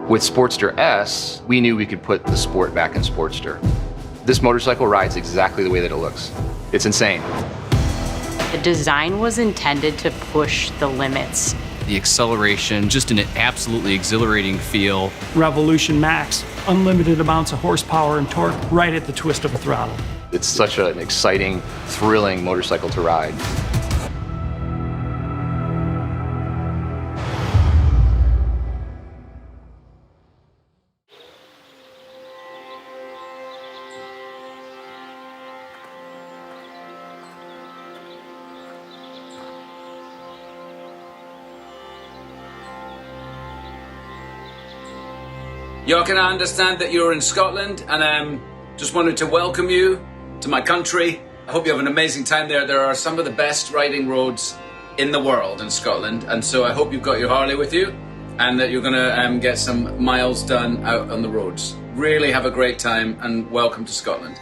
With Sportster S, we knew we could put the sport back in Sportster. This motorcycle rides exactly the way that it looks. It's insane. The design was intended to push the limits. The acceleration, just an absolutely exhilarating feel. Revolution Max, unlimited amounts of horsepower and torque right at the twist of a throttle. It's such an exciting, thrilling motorcycle to ride. Jochen, I understand that you're in Scotland, and just wanted to welcome you to my country. I hope you have an amazing time there. There are some of the best riding roads in the world in Scotland, and so I hope you've got your Harley with you and that you're going to get some miles done out on the roads. Really have a great time, and welcome to Scotland.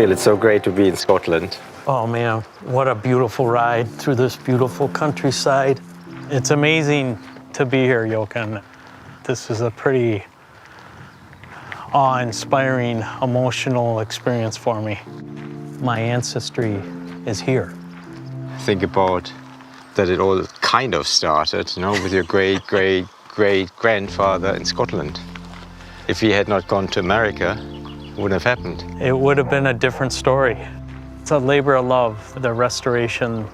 It's so great to be in Scotland. Oh man, what a beautiful ride through this beautiful countryside. It's amazing to be here, Jochen. This is a pretty awe-inspiring, emotional experience for me. My ancestry is here. Think about that it all kind of started, you know, with your great-great-great-grandfather in Scotland. If he had not gone to America, it wouldn't have happened. It would have been a different story. It's a labor of love, the restoration,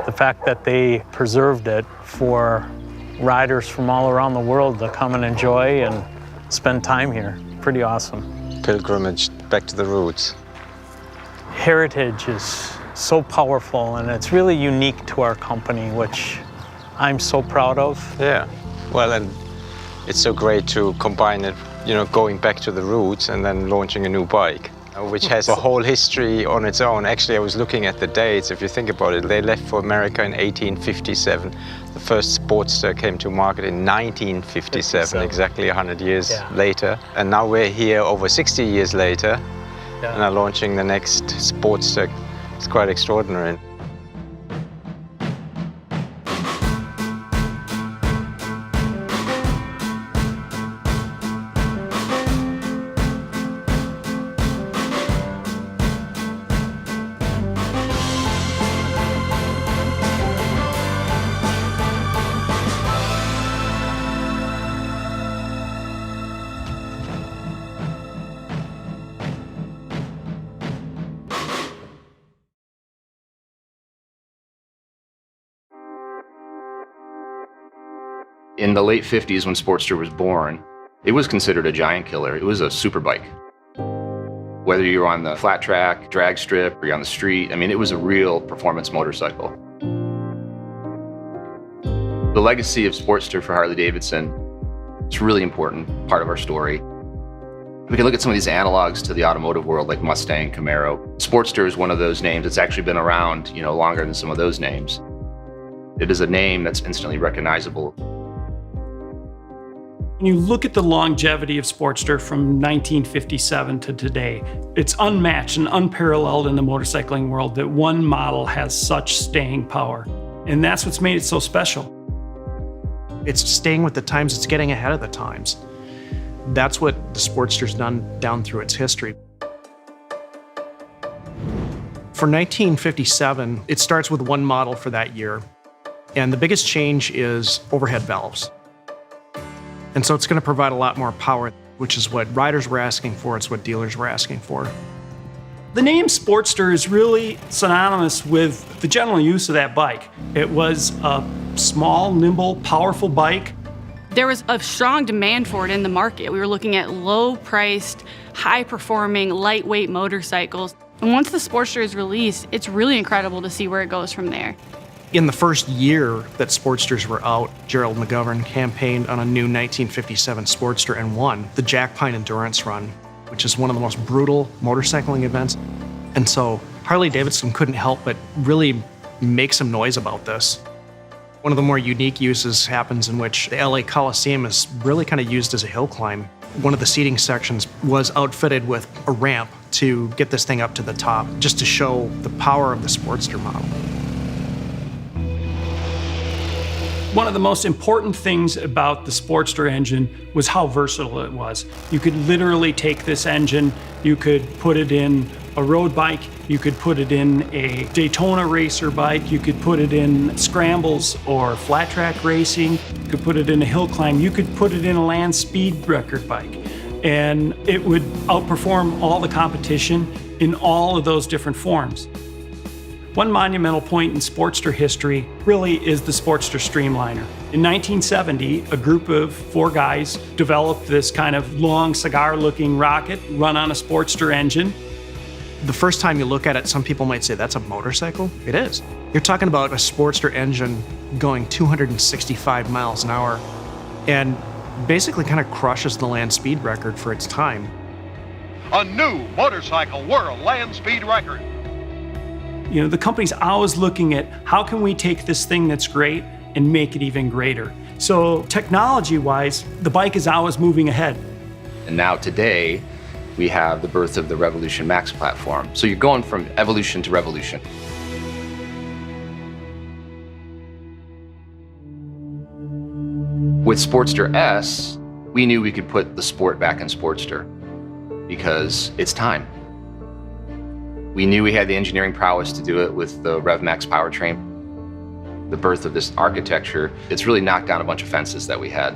the fact that they preserved it for riders from all around the world to come and enjoy and spend time here. Pretty awesome. Pilgrimage back to the roots. Heritage is so powerful, and it's really unique to our company, which I'm so proud of. Yeah, well, and it's so great to combine it, you know, going back to the roots and then launching a new bike, which has a whole history on its own. Actually, I was looking at the dates. If you think about it, they left for America in 1857. The first Sportster came to market in 1957, exactly 100 years later. And now we're here over 60 years later and are launching the next Sportster. It's quite extraordinary. In the late 50s, when Sportster was born, it was considered a giant killer. It was a super bike. Whether you were on the flat track, drag strip, or you're on the street, I mean, it was a real performance motorcycle. The legacy of Sportster for Harley-Davidson is a really important part of our story. We can look at some of these analogs to the automotive world, like Mustang, Camaro. Sportster is one of those names that's actually been around, you know, longer than some of those names. It is a name that's instantly recognizable. When you look at the longevity of Sportster from 1957 to today, it's unmatched and unparalleled in the motorcycling world that one model has such staying power. And that's what's made it so special. It's staying with the times, it's getting ahead of the times. That's what the Sportster's done down through its history. For 1957, it starts with one model for that year. And the biggest change is overhead valves. And so it's going to provide a lot more power, which is what riders were asking for, it's what dealers were asking for. The name Sportster is really synonymous with the general use of that bike. It was a small, nimble, powerful bike. There was a strong demand for it in the market. We were looking at low-priced, high-performing, lightweight motorcycles. And once the Sportster is released, it's really incredible to see where it goes from there. In the first year that Sportsters were out, Gerald McGovern campaigned on a new 1957 Sportster and won the Jack Pine Endurance Run, which is one of the most brutal motorcycling events. And so Harley-Davidson couldn't help but really make some noise about this. One of the more unique uses happens in which the LA Coliseum is really kind of used as a hill climb. One of the seating sections was outfitted with a ramp to get this thing up to the top, just to show the power of the Sportster model. One of the most important things about the Sportster engine was how versatile it was. You could literally take this engine, you could put it in a road bike, you could put it in a Daytona racer bike, you could put it in scrambles or flat track racing, you could put it in a hill climb, you could put it in a land speed record bike. And it would outperform all the competition in all of those different forms. One monumental point in Sportster history really is the Sportster Streamliner. In 1970, a group of 4 guys developed this kind of long cigar-looking rocket run on a Sportster engine. The first time you look at it, some people might say, that's a motorcycle? It is. You're talking about a Sportster engine going 265 miles an hour and basically kind of crushes the land speed record for its time. A new motorcycle world land speed record. You know, the company's always looking at how can we take this thing that's great and make it even greater. So technology-wise, the bike is always moving ahead. And now today, we have the birth of the Revolution Max platform. So you're going from evolution to revolution. With Sportster S, we knew we could put the sport back in Sportster because it's time. We knew we had the engineering prowess to do it with the RevMax powertrain. The birth of this architecture, it's really knocked down a bunch of fences that we had.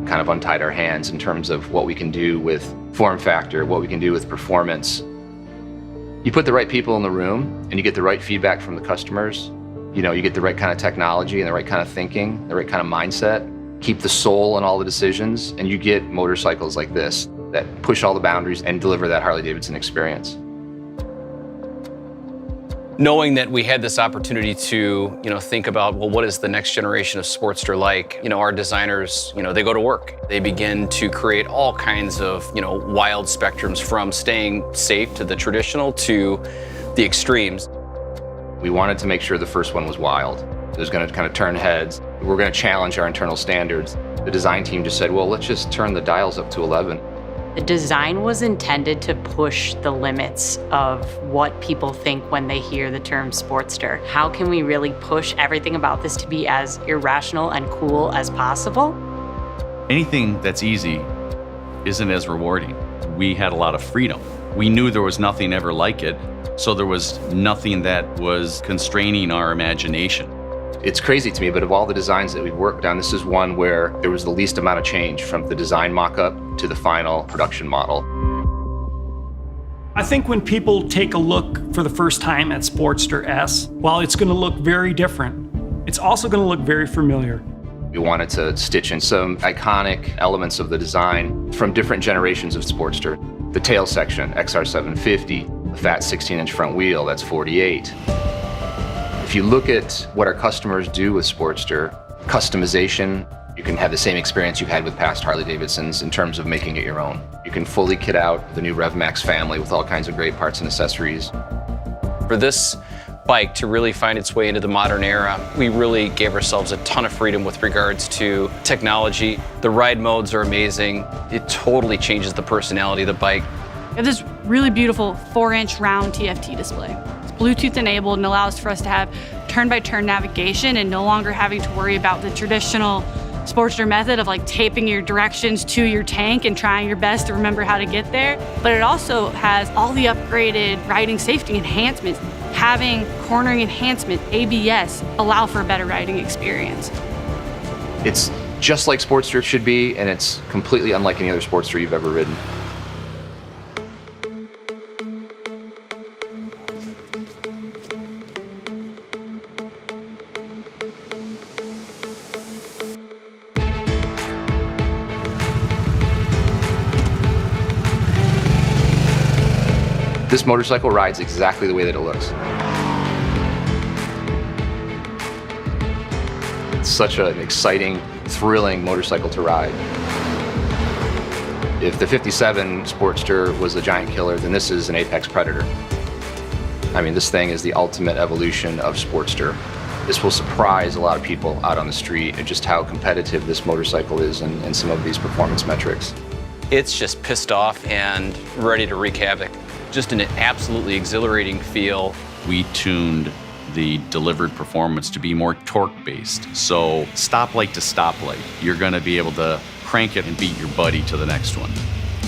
Kind of untied our hands in terms of what we can do with form factor, what we can do with performance. You put the right people in the room and you get the right feedback from the customers. You know, you get the right kind of technology and the right kind of thinking, the right kind of mindset. Keep the soul in all the decisions and you get motorcycles like this that push all the boundaries and deliver that Harley-Davidson experience. Knowing that we had this opportunity to, think about, well, what is the next generation of Sportster like? Our designers, they go to work. They begin to create all kinds of, wild spectrums from staying safe to the traditional to the extremes. We wanted to make sure the first one was wild. It was going to kind of turn heads. We're going to challenge our internal standards. The design team just said, well, let's just turn the dials up to 11. The design was intended to push the limits of what people think when they hear the term Sportster. How can we really push everything about this to be as irrational and cool as possible? Anything that's easy isn't as rewarding. We had a lot of freedom. We knew there was nothing ever like it, so there was nothing that was constraining our imagination. It's crazy to me, but of all the designs that we've worked on, this is one where there was the least amount of change from the design mock-up to the final production model. I think when people take a look for the first time at Sportster S, while it's going to look very different, it's also going to look very familiar. We wanted to stitch in some iconic elements of the design from different generations of Sportster. The tail section, XR750, the fat 16-inch front wheel, that's 48. If you look at what our customers do with Sportster, customization, you can have the same experience you've had with past Harley-Davidsons in terms of making it your own. You can fully kit out the new RevMax family with all kinds of great parts and accessories. For this bike to really find its way into the modern era, we really gave ourselves a ton of freedom with regards to technology. The ride modes are amazing. It totally changes the personality of the bike. We have this really beautiful 4-inch round TFT display. It's Bluetooth enabled and allows for us to have turn-by-turn navigation and no longer having to worry about the traditional Sportster method of like taping your directions to your tank and trying your best to remember how to get there. But it also has all the upgraded riding safety enhancements. Having cornering enhancement, ABS, allow for a better riding experience. It's just like Sportster should be, and it's completely unlike any other Sportster you've ever ridden. This motorcycle rides exactly the way that it looks. such an exciting, thrilling motorcycle to ride. If the 57 Sportster was a giant killer, then this is an apex predator. I mean, this thing is the ultimate evolution of Sportster. This will surprise a lot of people out on the street at just how competitive this motorcycle is in some of these performance metrics. It's just pissed off and ready to wreak havoc. Just an absolutely exhilarating feel. We tuned the delivered performance to be more torque-based. So stoplight to stoplight, you're gonna be able to crank it and beat your buddy to the next one.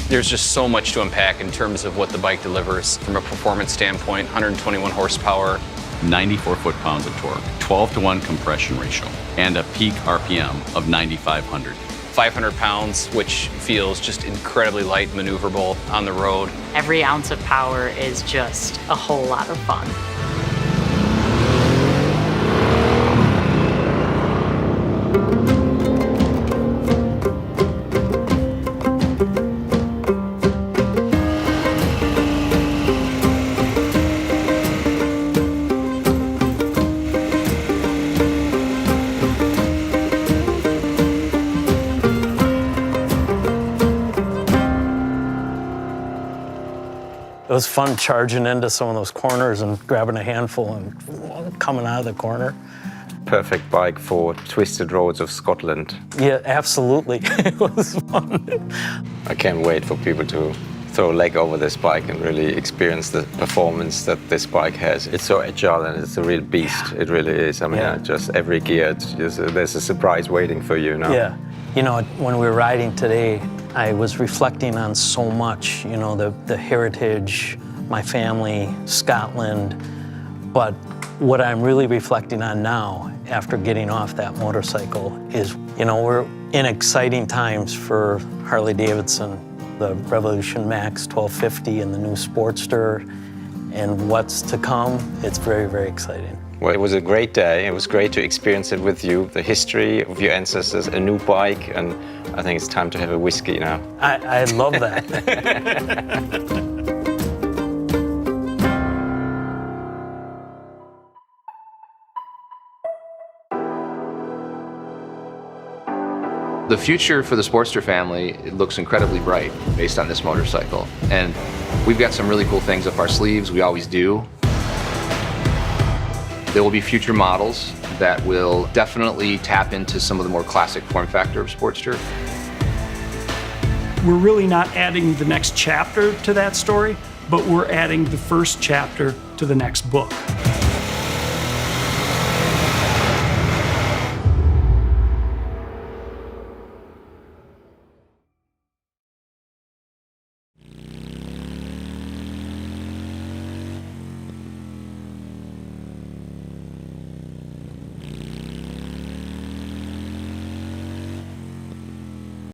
There's just so much to unpack in terms of what the bike delivers from a performance standpoint. 121 horsepower, 94 foot-pounds of torque, 12-to-1 compression ratio, and a peak RPM of 9,500. 500 pounds, which feels just incredibly light and maneuverable on the road. Every ounce of power is just a whole lot of fun. It was fun charging into some of those corners and grabbing a handful and coming out of the corner. Perfect bike for twisted roads of Scotland. Yeah, absolutely. It was fun. I can't wait for people to throw a leg over this bike and really experience the performance that this bike has. It's so agile and it's a real beast. It really is. I mean, just every gear, it's just, there's a surprise waiting for you now. Yeah. You know, when we were riding today, I was reflecting on so much, you know, the heritage, my family, Scotland. But what I'm really reflecting on now, after getting off that motorcycle, is, you know, we're in exciting times for Harley-Davidson, the Revolution Max 1250 and the new Sportster, and what's to come. It's very, very exciting. Well, it was a great day. It was great to experience it with you, the history of your ancestors, a new bike, and I think it's time to have a whiskey now. I love that. The future for the Sportster family, it looks incredibly bright based on this motorcycle. And we've got some really cool things up our sleeves, we always do. There will be future models that will definitely tap into some of the more classic form factor of Sportster. We're really not adding the next chapter to that story, but we're adding the first chapter to the next book.